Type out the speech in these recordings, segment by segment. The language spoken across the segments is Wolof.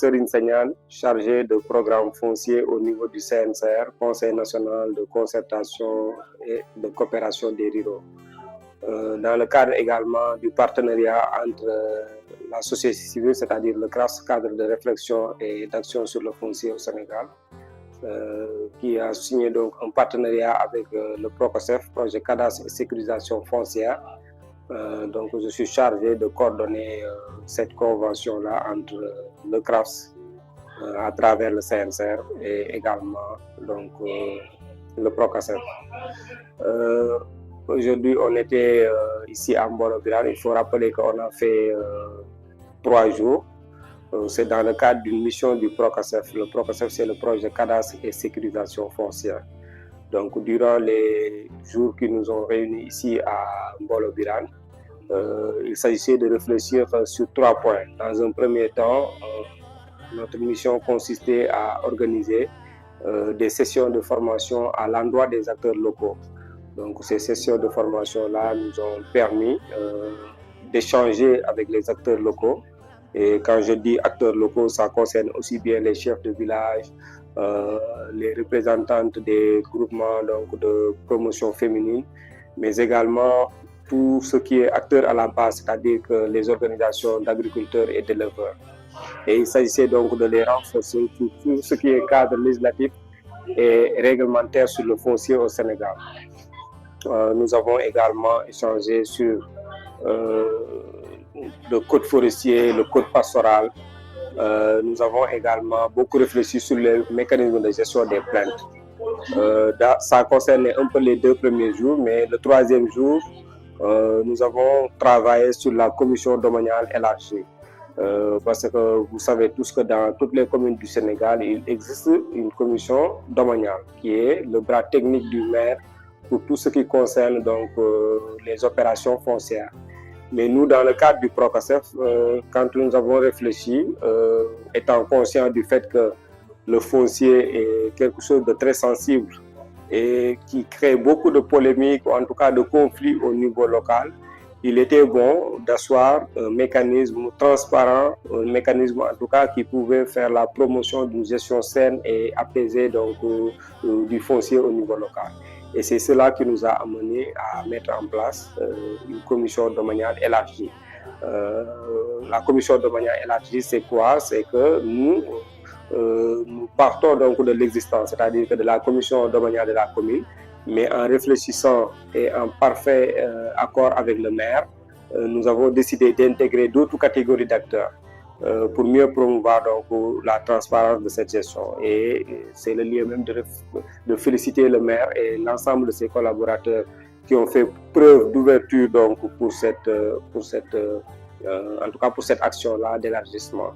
Serine Sagnan, chargé de programme foncier au niveau du CNCR, Conseil national de concertation et de coopération des ruraux. Dans le cadre également du partenariat entre la société civile, c'est-à-dire le CRAFS, cadre de réflexion et d'action sur le foncier au Sénégal, qui a signé donc un partenariat avec le PROCOSEF, projet cadastre et sécurisation foncière. Donc je suis chargé de coordonner cette convention-là entre le CRAFS à travers le CNCR et également donc, le PROCOSEF. Aujourd'hui, on était ici à Mbolo-Birane. Il faut rappeler qu'on a fait 3 jours. C'est dans le cadre d'une mission du PROCOSEF. Le PROCOSEF, c'est le projet cadastre et sécurisation foncière. Donc, durant les jours qui nous ont réunis ici à Mbolo-Birane, il s'agissait de réfléchir sur 3 points. Dans un premier temps, notre mission consistait à organiser des sessions de formation à l'endroit des acteurs locaux. Donc ces sessions de formation-là nous ont permis d'échanger avec les acteurs locaux. Et quand je dis acteurs locaux, ça concerne aussi bien les chefs de village, les représentantes des groupements donc, de promotion féminine, mais également tout ce qui est acteur à la base, c'est-à-dire que les organisations d'agriculteurs et d'éleveurs. Et il s'agissait donc de les renforcer sur tout ce qui est cadre législatif et réglementaire sur le foncier au Sénégal. Nous avons également échangé sur le code forestier, le code pastoral. Nous avons également beaucoup réfléchi sur les mécanismes de gestion des plaintes. Ça concernait un peu les 2 premiers jours, mais le 3e jour, nous avons travaillé sur la commission domaniale élargie. Parce que vous savez tous que dans toutes les communes du Sénégal, il existe une commission domaniale qui est le bras technique du maire pour tout ce qui concerne donc, les opérations foncières. Mais nous, dans le cadre du PROCOSEF, quand nous avons réfléchi, étant conscients du fait que le foncier est quelque chose de très sensible et qui crée beaucoup de polémiques, ou en tout cas de conflits au niveau local, il était bon d'asseoir un mécanisme transparent, un mécanisme en tout cas qui pouvait faire la promotion d'une gestion saine et apaisée donc, du foncier au niveau local. Et c'est cela qui nous a amené à mettre en place une commission domaniale élargie. La commission domaniale élargie, c'est quoi? C'est que nous partons donc de l'existence, c'est-à-dire que de la commission domaniale de la commune, mais en réfléchissant et en parfait accord avec le maire, nous avons décidé d'intégrer d'autres catégories d'acteurs pour mieux promouvoir donc, la transparence de cette gestion. Et c'est le lieu même de féliciter le maire et l'ensemble de ses collaborateurs qui ont fait preuve d'ouverture donc, pour cette action-là d'élargissement.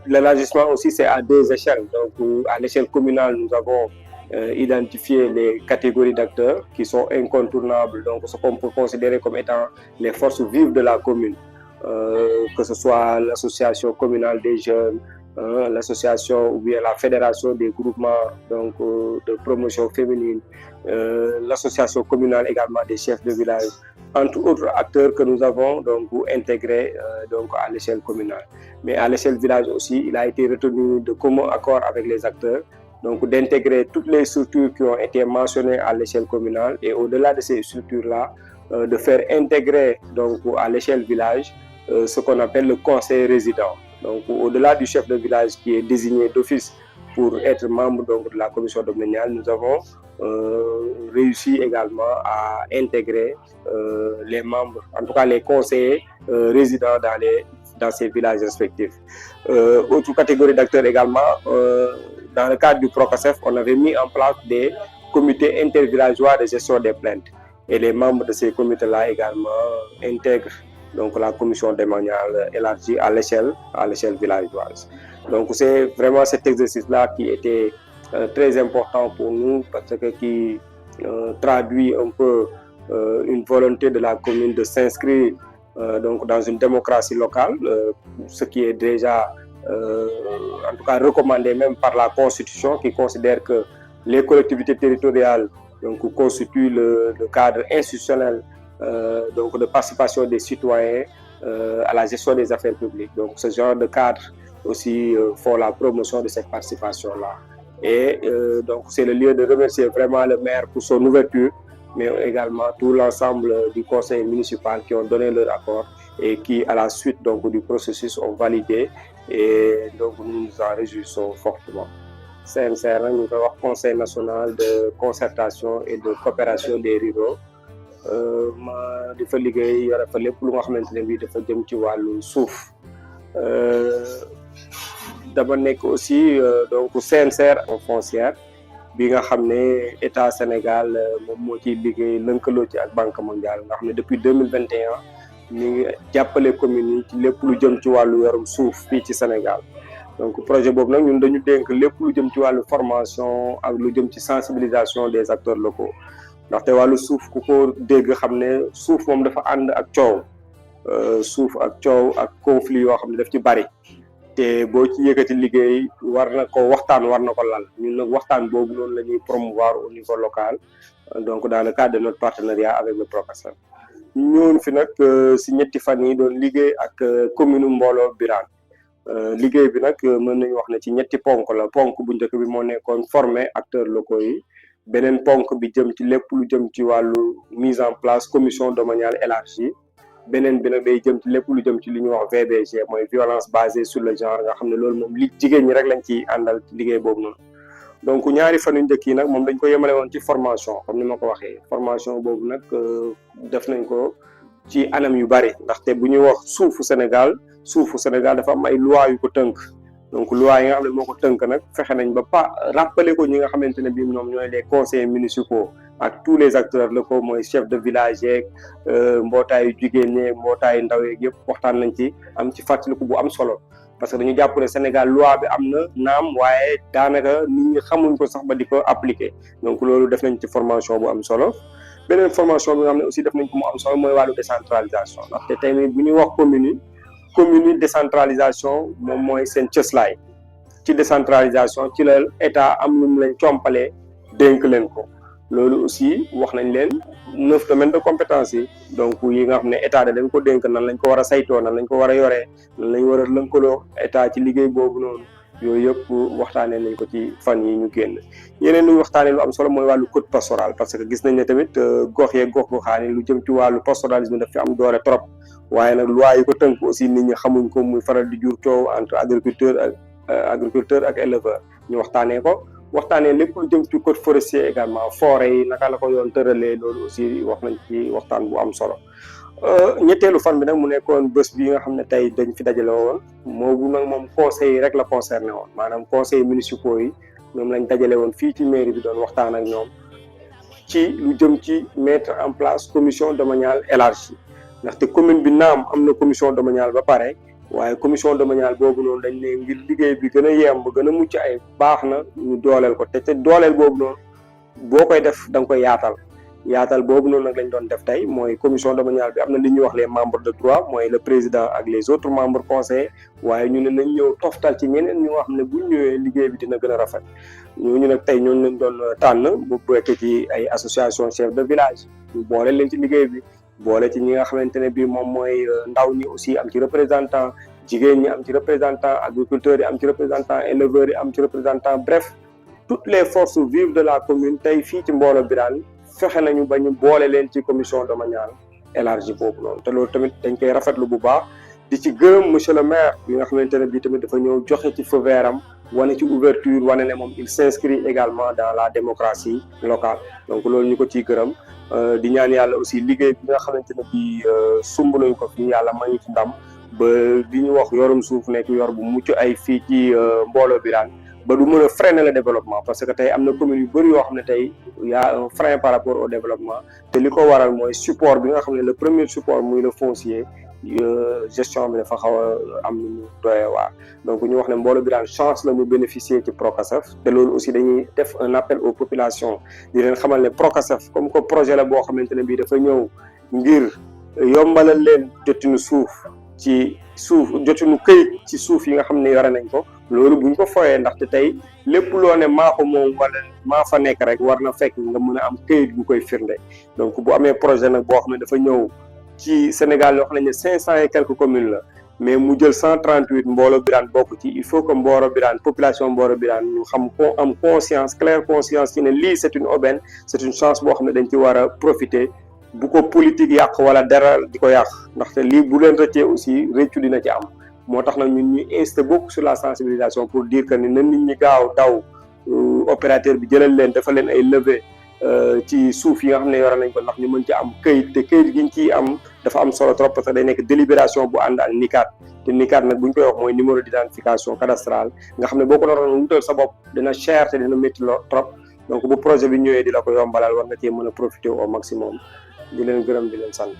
L'élargissement aussi, c'est à 2 échelles. Donc, à l'échelle communale, nous avons identifié les catégories d'acteurs qui sont incontournables, donc ce qu'on peut considérer comme étant les forces vives de la commune. Que ce soit l'association communale des jeunes, l'association ou bien la fédération des groupements donc, de promotion féminine, l'association communale également des chefs de village, entre autres acteurs que nous avons donc, intégrés donc, à l'échelle communale. Mais à l'échelle village aussi, il a été retenu de commun accord avec les acteurs, donc d'intégrer toutes les structures qui ont été mentionnées à l'échelle communale et au-delà de ces structures-là, de faire intégrer donc, à l'échelle village ce qu'on appelle le conseil résident. Donc, au-delà du chef de village qui est désigné d'office pour être membre donc, de la commission domaniale, nous avons réussi également à intégrer les membres, en tout cas les conseillers résidents dans ces villages respectifs. Autre catégorie d'acteurs également, dans le cadre du PROCOSEF, on avait mis en place des comités intervillageois de gestion des plaintes. Et les membres de ces comités-là également intègrent donc, la commission domaniale élargie à l'échelle villageoise. Donc c'est vraiment cet exercice-là qui était très important pour nous parce que qui traduit un peu une volonté de la commune de s'inscrire donc dans une démocratie locale, ce qui est déjà en tout cas recommandé même par la Constitution qui considère que les collectivités territoriales donc, constituent le cadre institutionnel donc, de participation des citoyens à la gestion des affaires publiques. Donc ce genre de cadre aussi font la promotion de cette participation-là. Et donc c'est le lieu de remercier vraiment le maire pour son ouverture, mais également tout l'ensemble du conseil municipal qui ont donné leur accord et qui, à la suite donc, du processus, ont validé. Et donc nous nous en réjouissons fortement. CNCR nag ñu koy wax conseil national de concertation et de coopération des ruraux ma di fa liggéey yore fa lépp lu nga xamante ne bii dafa jëm ci wàllu suuf dama nekk aussi donc CNCR en foncière bi nga xam ne état Sénégal moom moo ciy liggéey lëkkaloo ci ak Banque mondiale nga xam ne depuis 2021 ñu ngi jàppale communes yi ci lépp lu jëm ci wàllu yorum suuf fii ci Sénégal. Donc projet boobu nag ñun dañu dénk lépp lu jëm ci wàllu formation ak lu jëm ci sensibilisation des acteurs locaux ndaxte wàllu suuf ku ko dégg xam ne suuf moom dafa ànd ak coow suuf ak coow ak conflit yoo xam ne daf ci bari te boo ci yëkkati liggéey war na ko waxtaan war na ko lal ñun nag waxtaan boobu noonu la ñuy promouvoir au niveau local donc dans le cadre de notre partenariat avec le PROCASEF ñëwoon fi nag si ñetti fan yi doon liggéey ak commune Mbolo Birane liggéey bi nag mën nañu wax ne ci ñetti ponk la ponk bu njëkk bi moo nekkoon former acteurs locaux yi beneen ponk bi jëm ci lépp lu jëm ci wàllu mise en place commission domaniale élargie beneen bi nag day jëm ci lépp lu jëm ci li ñuy wax VBG mooy violence basée sur le genre nga xam ne loolu moom li jigéen ñi rek lañ ci àndal ci liggéey boobu noonu donc ñaari fan yu njëkk yi nag moom dañ ko yemale woon ci formation comme ni ma ko waxee formation boobu nag def nañ ko ci anam yu bari ndaxte bu ñuy wax suufu Sénégal dafa am ay loi yu ko tënk donc loi yi nga xam ne moo ko tënk nag fexe nañ ba rappeler ko ñi nga xamante ne bii ñoom ñooy les conseillers municipaux ak tous les acteurs locaux mooy chef de village yeeg mbootaayu jigéen ñeeg mbootaayu ndaw yeeg yëpp waxtaan nañ ci am ci fàttaliku bu am solo parce que dañu jàpp ne Sénégal loi bi am na naam waaye daanaka nit ñi xamuñ ko sax ba di ko appliquer donc loolu def nañ ci formation bu am solo. beneen formation bi nga xam ne aussi def nañ ko mu am solo mooy wàllu décentralisation ndaxte tey bu ñuy wax commune décentralisation moom mooy seen cëslaay ci décentralisation ci la état am lu mu leen compalee dénk leen ko loolu aussi wax nañ leen 9 domaines de compétence yi donc yi nga xam ne état da dañ ko dénk nan lañ ko war a saytoo nan lañ ko war a yoree nan lañ war a lënkaloo état ci liggéey boobu noonu yooyu yëpp waxtaanee nañ ko ci fan yi ñu génn yeneen lu waxtaanee lu am solo mooy wàllu code pastoral parce que gis nañ ne tamit gox yeeg gox-goxaan yi lu jëm ci wàllu pastoralisme daf fi am doole trop waaye nag loi yi ko tënk aussi nit ñi xamuñ ko muy faral di jur coow entre agriculteur ak éleveur ñu waxtaanee lépp lu jëm ci code forestier également forêt yi naka la ko yoon tëralee loolu aussi wax nañ ci waxtaan bu am solo ñetteelu fan bi nag mu nekkoon bés bi nga xam ne tey dañ fi dajale woon moom conseil yi rek la concerné woon maanaam conseil municipaux yi ñoom lañ dajale woon fii ci mairie bi doon waxtaan ak ñoom ci lu jëm ci mettre en place commission domaniale élargie ndaxte commune bi naam am na commission domaniale ba pare waaye commission domaniale boobu noonu dañ ne ngir liggéey bi gën a yemb gën a mucc ay baax na ñu dooleel ko te dooleel boobu noonu boo koy def da nga koy yaatal boobu noonu nag lañ doon def tey mooy commission domaniale bi am na li ñuy wax les membres de droit mooy le président ak les autres membres conseillers waaye ñu ne nañ ñëw toftal ci ñeneen ñu nga xam ne buñ ñëwee liggéey bi dina gën a rafet ñooñu nag tey ñooñu lañ doon tànn bu fekkee ci ay association chef de village ñu boole leen ci liggéey bi boole ci ñi nga xamante ne bii moom mooy ndaw ñi aussi am ci représentant jigéen ñi am ci représentant agriculteurs yi am ci représentant éleveurs yi am ci représentant bref toutes les forces vives de la commune tey fii ci Mbolo Birane fexe nañu ba ñu boole leen ci commission domaniale élargie boobu noonu te loolu tamit dañ koy rafetlu bu baax di ci gërëm monsieur le maire bi nga xamante ne bii tamit dafa ñëw joxe ci feu vert am wane ci ouverture wane ne moom il s'inscrit également dans la démocratie locale donc loolu ñu ko ciy gërëm di ñaan yàlla aussi liggéey bi nga xamante ne bii sumb nañ ko fii yàlla may ci ndam ba li ñu wax yorum suuf nekk yor bu mucc ay fii ci Mbolo Birane ba du mën a freiner le développement parce que tey am na communes yu bëri yoo xam ne tey y a un frein par rapport au développement te li ko waral mooy support bi nga xam ne le premier support muy le foncier gestion bi dafa xaw a am nu doye waar donc ñu wax ne Mbolo Birane chance la mu bénéficier ci PROCASEF te loolu aussi dañuy def un appel aux populations di leen xamal ne PROCASEF comme que projet la boo xamante ne bii dafa ñëw ngir yombalal leen jotinu jotinu këyit ci suuf yi nga xam ne yore nañ ko loolu buñ ko foyee ndaxte tey lépp loo ne maa ko moom wala maa fa nekk rek war na fekk nga mën a am këyit bu koy firnde donc bu amee projet nag boo xam ne dafa ñëw ci Sénégal yoo xam ne 500 et quelques communes la mais mu jël 138 Mboro Birane bokk ci il faut que Mboro Birane population Mboro Birane ñu xam ko am conscience claire conscience ci ne lii c'est une aubaine c'est une chance boo xam ne dañ ci war a profiter bu ko politique yàq wala dara di ko yàq ndaxte lii bu leen rëccee aussi réccu dina ci am moo tax nag ñun ñu insisté beaucoup sur la sensibilisation pour dire que ni na nit ñi gaaw daw opérateur bi jëlal leen dafa leen ay levée ci suuf yi nga xam ne yore nañ ko ndax ñu mën ci am këyit te këyit gi ñu ciy am dafa am solo trop parce que day nekk délibération bu ànd ak NICAD te NICAD nag bu ñu koy wax mooy numéro d'identification cadastrale nga xam ne boo ko doon wutal sa bopp dina cher te dina métti trop donc bu projet bi ñëwee di la ko yombalal war nga cee mën a profiter au maximum di leen gërëm di leen sant.